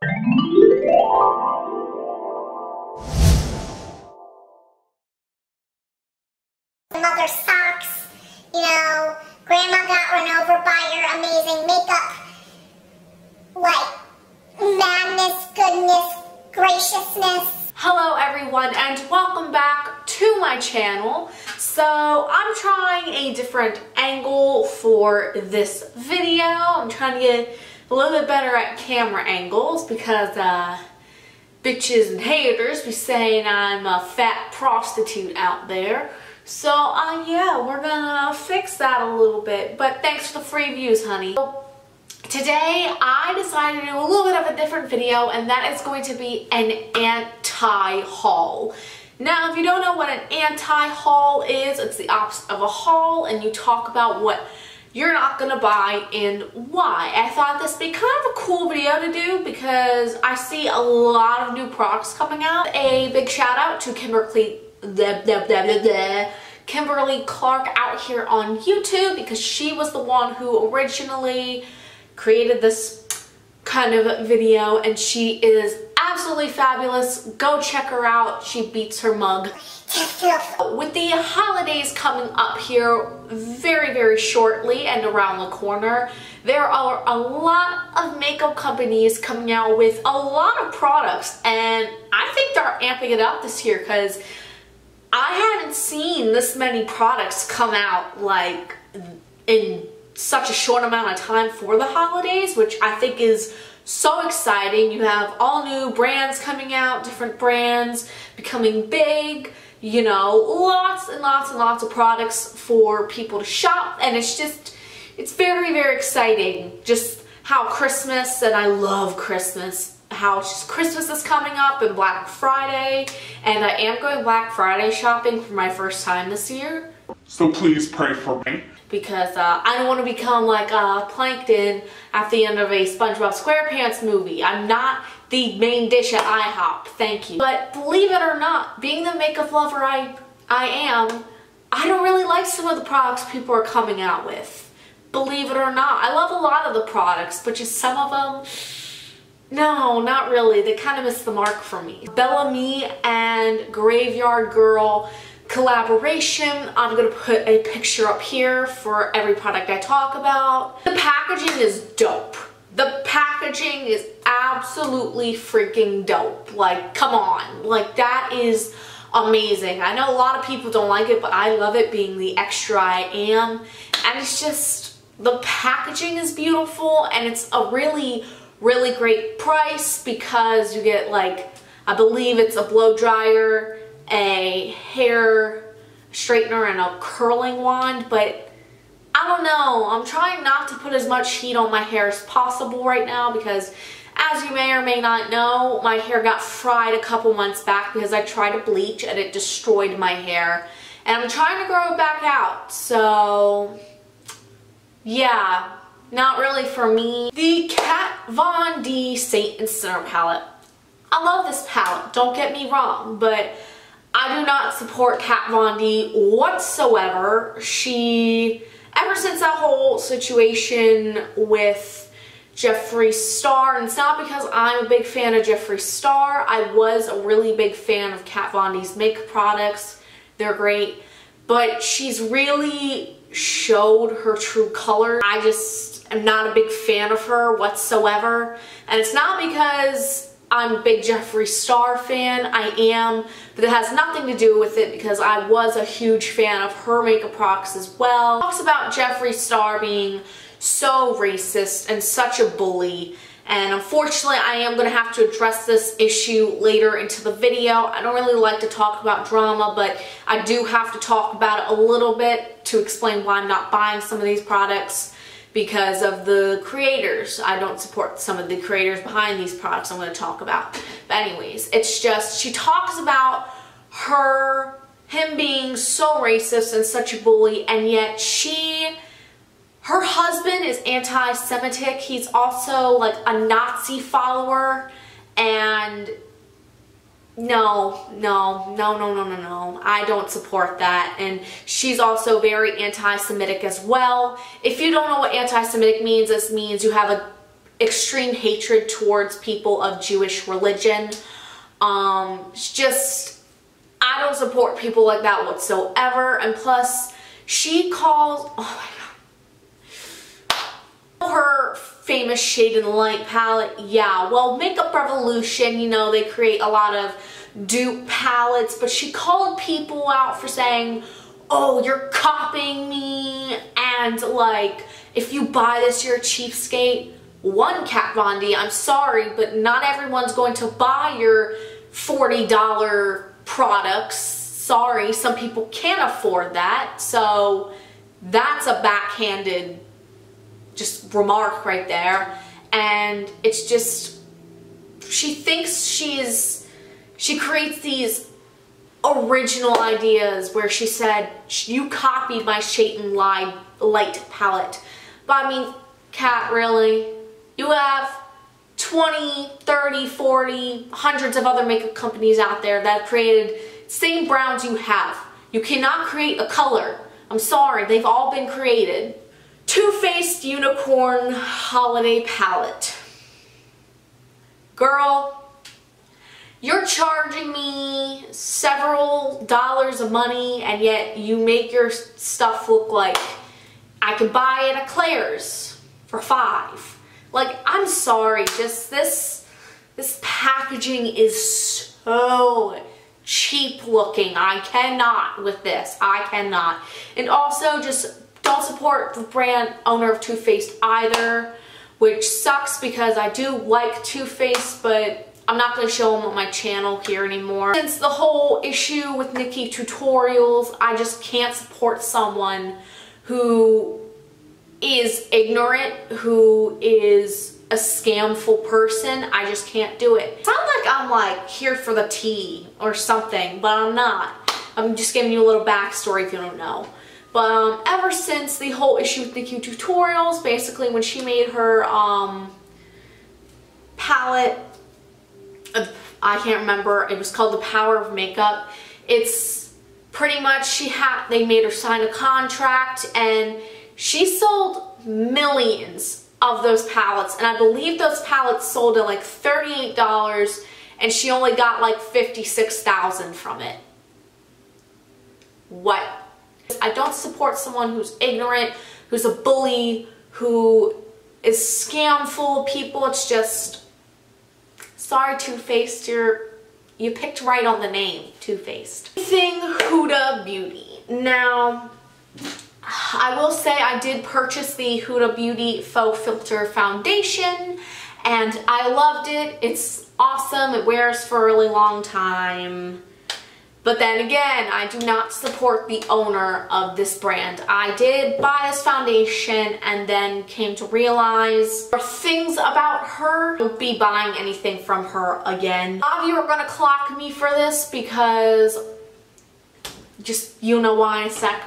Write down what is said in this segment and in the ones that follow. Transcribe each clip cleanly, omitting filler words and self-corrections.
Mother socks, you know, Grandma got run over by her amazing makeup, like, madness, goodness, graciousness. Hello everyone and welcome back to my channel. So I'm trying a different angle for this video. I'm trying to get a little bit better at camera angles because bitches and haters be saying I'm a fat prostitute out there. So yeah, we're gonna fix that a little bit, but thanks for the free views, honey. So, today I decided to do a little bit of a different video, and that is going to be an anti-haul. Now, if you don't know what an anti-haul is, it's the opposite of a haul, and you talk about what you're not gonna buy and why. I thought this would be kind of a cool video to do because I see a lot of new products coming out. A big shout out to Kimberly Clark out here on YouTube because she was the one who originally created this kind of video, and she is absolutely fabulous. Go check her out. She beats her mug. With the holidays coming up here very, very shortly and around the corner, there are a lot of makeup companies coming out with a lot of products, and I think they're amping it up this year because I haven't seen this many products come out like in such a short amount of time for the holidays, which I think is so exciting. You have all new brands coming out, different brands becoming big, you know, lots and lots and lots of products for people to shop, and it's very, very exciting just how Christmas, and I love Christmas, how Christmas is coming up and Black Friday, and I am going Black Friday shopping for my first time this year. So please pray for me. Because I don't want to become like Plankton at the end of a SpongeBob SquarePants movie. I'm not the main dish at IHOP, thank you. But believe it or not, being the makeup lover I am, I don't really like some of the products people are coming out with. Believe it or not, I love a lot of the products, but just some of them, no, not really. They kind of miss the mark for me. Bellamy and Graveyard Girl collaboration. I'm going to put a picture up here for every product I talk about. The packaging is dope. The packaging is absolutely freaking dope. Like, come on. Like, that is amazing. I know a lot of people don't like it, but I love it being the extra I am. And it's just, the packaging is beautiful, and it's a really, really great price because you get, like, I believe it's a blow dryer, a hair straightener, and a curling wand, but I don't know. I'm trying not to put as much heat on my hair as possible right now because, as you may or may not know, my hair got fried a couple months back because I tried to bleach and it destroyed my hair, and I'm trying to grow it back out. So yeah, not really for me. The Kat Von D Saint and Sinner palette. I love this palette, don't get me wrong, but I do not support Kat Von D whatsoever. Ever since that whole situation with Jeffree Star, and it's not because I'm a big fan of Jeffree Star, I was a really big fan of Kat Von D's makeup products. They're great, but she's really showed her true color. I just am not a big fan of her whatsoever, and it's not because I'm a big Jeffree Star fan. I am, but it has nothing to do with it because I was a huge fan of her makeup products as well. It talks about Jeffree Star being so racist and such a bully, and unfortunately I am going to have to address this issue later into the video. I don't really like to talk about drama, but I do have to talk about it a little bit to explain why I'm not buying some of these products. Because of the creators. I don't support some of the creators behind these products I'm going to talk about. But anyways, it's just, she talks about him being so racist and such a bully, and yet her husband is anti-Semitic. He's also like a Nazi follower, and no, I don't support that. And she's also very anti-Semitic as well. If you don't know what anti-Semitic means, this means you have extreme hatred towards people of Jewish religion. It's just, I don't support people like that whatsoever. And plus, she calls, oh my god, her famous Shade and Light palette, yeah, well, Makeup Revolution, you know, they create a lot of dupe palettes, but she called people out for saying, oh, you're copying me, and like, if you buy this, you're a cheapskate. One, Kat Von D, I'm sorry, but not everyone's going to buy your $40 products. Sorry, some people can't afford that, so that's a backhanded just remark right there. And it's just, she thinks she creates these original ideas where she said, you copied my Shade and Light palette. But I mean, Kat, really? You have 20, 30, 40, hundreds of other makeup companies out there that have created the same browns you have. You cannot create a color. I'm sorry, they've all been created. Too Faced Unicorn Holiday Palette. Girl, you're charging me several dollars of money, and yet you make your stuff look like I could buy it at Claire's for $5. Like, I'm sorry, just this packaging is so cheap looking. I cannot with this. I cannot. And also, just don't support the brand owner of Too Faced either, which sucks because I do like Too Faced, but I'm not going to show them on my channel here anymore. Since the whole issue with Nikkie Tutorials, I just can't support someone who is ignorant, who is a scamful person. I just can't do it. It sounds like I'm like here for the tea or something, but I'm not. I'm just giving you a little backstory if you don't know. But ever since the whole issue with Nikkie Tutorials, basically when she made her palette, I can't remember, it was called The Power of Makeup. It's pretty much, they made her sign a contract, and she sold millions of those palettes, and I believe those palettes sold at like $38, and she only got like $56,000 from it. What? I don't support someone who's ignorant, who's a bully, who is scamful of people. It's just, sorry, Too Faced, you picked right on the name, Too Faced. Thing Huda Beauty. Now, I will say I did purchase the Huda Beauty Faux Filter Foundation, and I loved it. It's awesome. It wears for a really long time. But then again, I do not support the owner of this brand. I did buy this foundation and then came to realize there are things about her. I won't be buying anything from her again. A lot of you are going to clock me for this because just, you know why in a sec.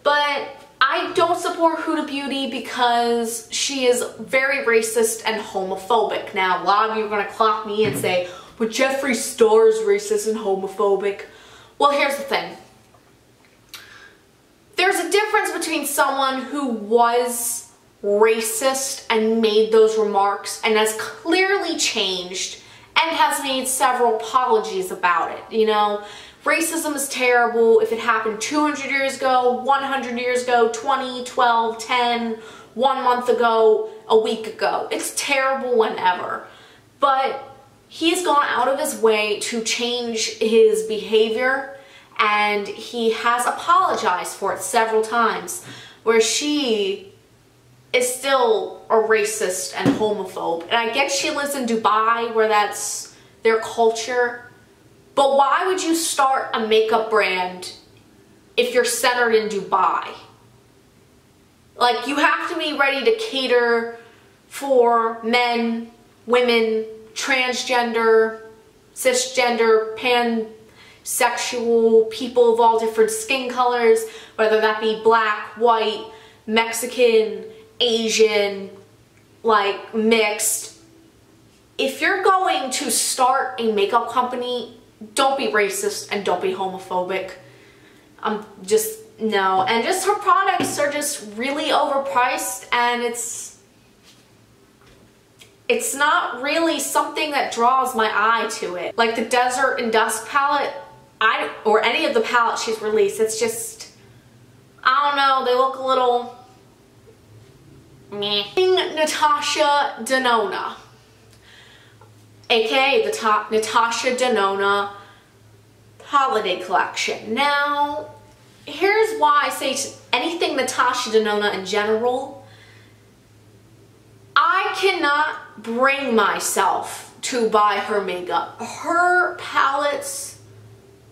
But I don't support Huda Beauty because she is very racist and homophobic. Now, a lot of you are going to clock me and say, but Jeffree Star is racist and homophobic. Well, here's the thing. There's a difference between someone who was racist and made those remarks and has clearly changed and has made several apologies about it. You know, racism is terrible if it happened 200 years ago, 100 years ago, 20, 12, 10, 1 month ago, a week ago. It's terrible whenever. But he's gone out of his way to change his behavior, and he has apologized for it several times, where she is still a racist and homophobe. And I get she lives in Dubai, where that's their culture, but why would you start a makeup brand if you're centered in Dubai? Like, you have to be ready to cater for men, women, transgender, cisgender, pansexual, people of all different skin colors, whether that be black, white, Mexican, Asian, like mixed. If you're going to start a makeup company, don't be racist and don't be homophobic. No. And just her products are just really overpriced, and it's not really something that draws my eye to it. Like the Desert and Dusk palette, or any of the palettes she's released, it's just, I don't know, they look a little meh. Natasha De Nonna, aka the Natasha De Nonna holiday collection. Now, here's why I say anything Natasha De Nonna in general, I cannot bring myself to buy her makeup. Her palettes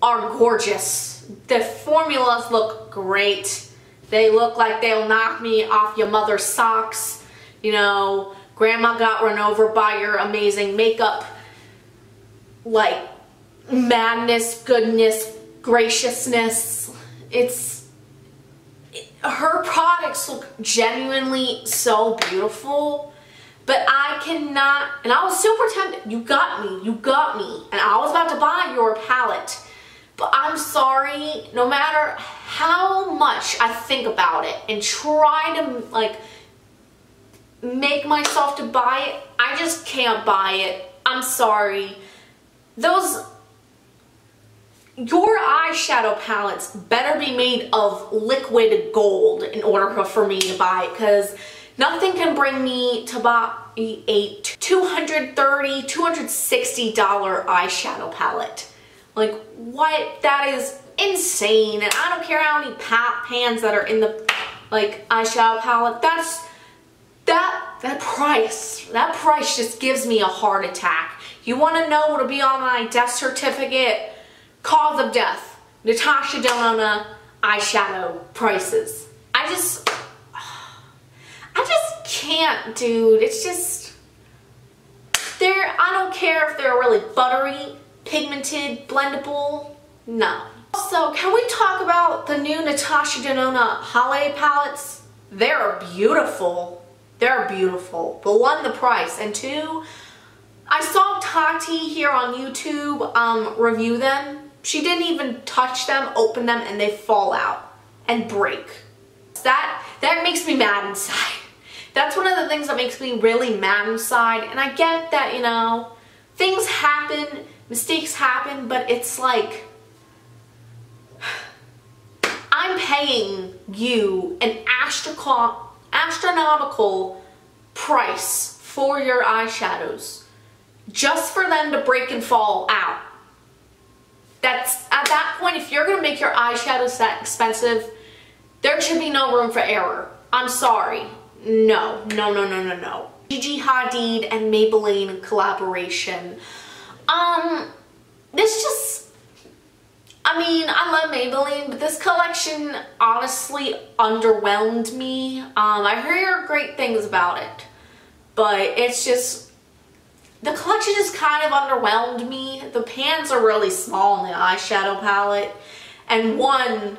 are gorgeous. The formulas look great. They look like they'll knock me off your mother's socks. You know, grandma got run over by your amazing makeup. Like, madness, goodness, graciousness. Her products look genuinely so beautiful, but I cannot, and I was super tempted. You got me, and I was about to buy your palette, but I'm sorry, no matter how much I think about it and try to like make myself to buy it, I just can't buy it. I'm sorry. Your eyeshadow palettes better be made of liquid gold in order for me to buy it, because nothing can bring me to buy a $230, $260 eyeshadow palette. Like, what? That is insane. And I don't care how many pans that are in the like eyeshadow palette. That price just gives me a heart attack. You want to know what'll be on my death certificate? Cause of death, Natasha De Nonna eyeshadow prices. I just can't, dude. It's just, I don't care if they're really buttery, pigmented, blendable. No. Also, can we talk about the new Natasha De Nonna holiday palettes? They're beautiful. They're beautiful. But one, the price, and two, I saw Tati here on YouTube review them. She didn't even touch them, open them, and they fall out and break. That makes me mad inside. That's one of the things that makes me really mad inside. And I get that, you know, things happen, mistakes happen, but it's like, I'm paying you an astronomical price for your eyeshadows just for them to break and fall out. That's, at that point, if you're gonna make your eyeshadows that expensive, there should be no room for error. I'm sorry. No. Gigi Hadid and Maybelline collaboration. This just, I mean, I love Maybelline, but this collection honestly underwhelmed me. I hear great things about it, but it's just, the collection just kind of underwhelmed me. The pans are really small in the eyeshadow palette. And one,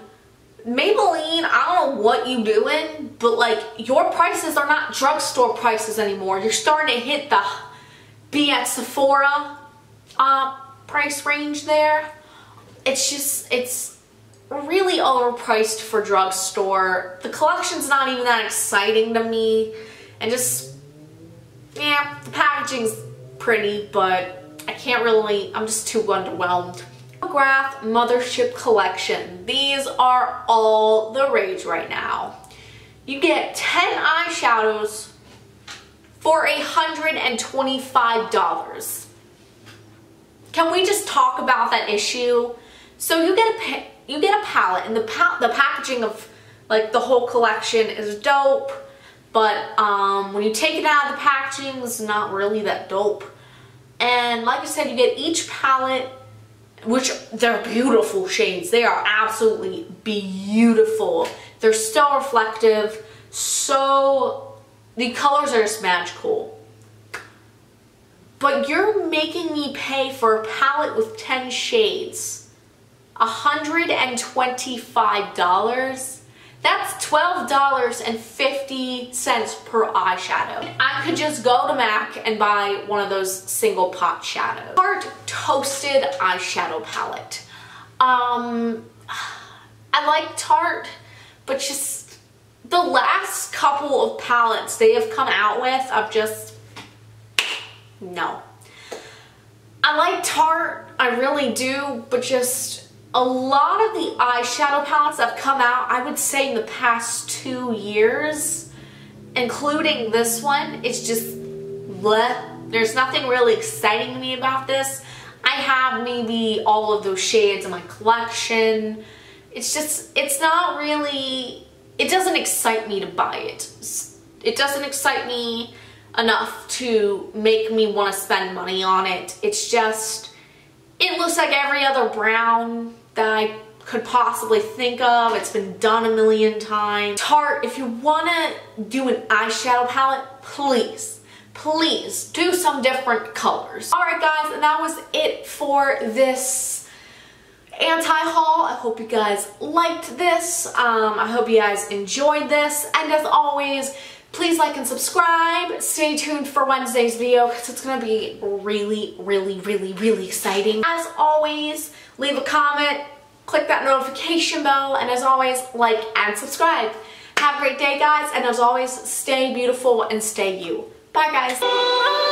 Maybelline, I don't know what you doing, but like, your prices are not drugstore prices anymore. You're starting to hit the be at Sephora price range there. It's just, it's really overpriced for drugstore. The collection's not even that exciting to me. And just, yeah, the packaging's pretty, but I can't really, I'm just too underwhelmed. Graph Mothership Collection. These are all the rage right now. You get 10 eyeshadows for $125. Can we just talk about that issue? So you get a palette, and the packaging of like the whole collection is dope, but when you take it out of the packaging, it's not really that dope. And like I said, you get each palette, which they're beautiful shades. They are absolutely beautiful. They're so reflective, so the colors are just magical. But you're making me pay for a palette with 10 shades $125. That's $12.50 per eyeshadow. I could just go to MAC and buy one of those single pot shadows. Tarte Toasted Eyeshadow Palette. I like Tarte, but just the last couple of palettes they have come out with, I've just, no. I like Tarte, I really do, but just a lot of the eyeshadow palettes that have come out, I would say in the past 2 years, including this one, it's just bleh. There's nothing really exciting to me about this. I have maybe all of those shades in my collection. It's just, it's not really, it doesn't excite me to buy it. It doesn't excite me enough to make me want to spend money on it. It's just, it looks like every other brown that I could possibly think of. It's been done a million times. Tarte, if you want to do an eyeshadow palette, please do some different colors. Alright guys, and that was it for this anti-haul. I hope you guys liked this. I hope you guys enjoyed this. And as always, please like and subscribe. Stay tuned for Wednesday's video because it's going to be really exciting. As always, leave a comment, click that notification bell, and as always, like and subscribe. Have a great day, guys, and as always, stay beautiful and stay you. Bye, guys.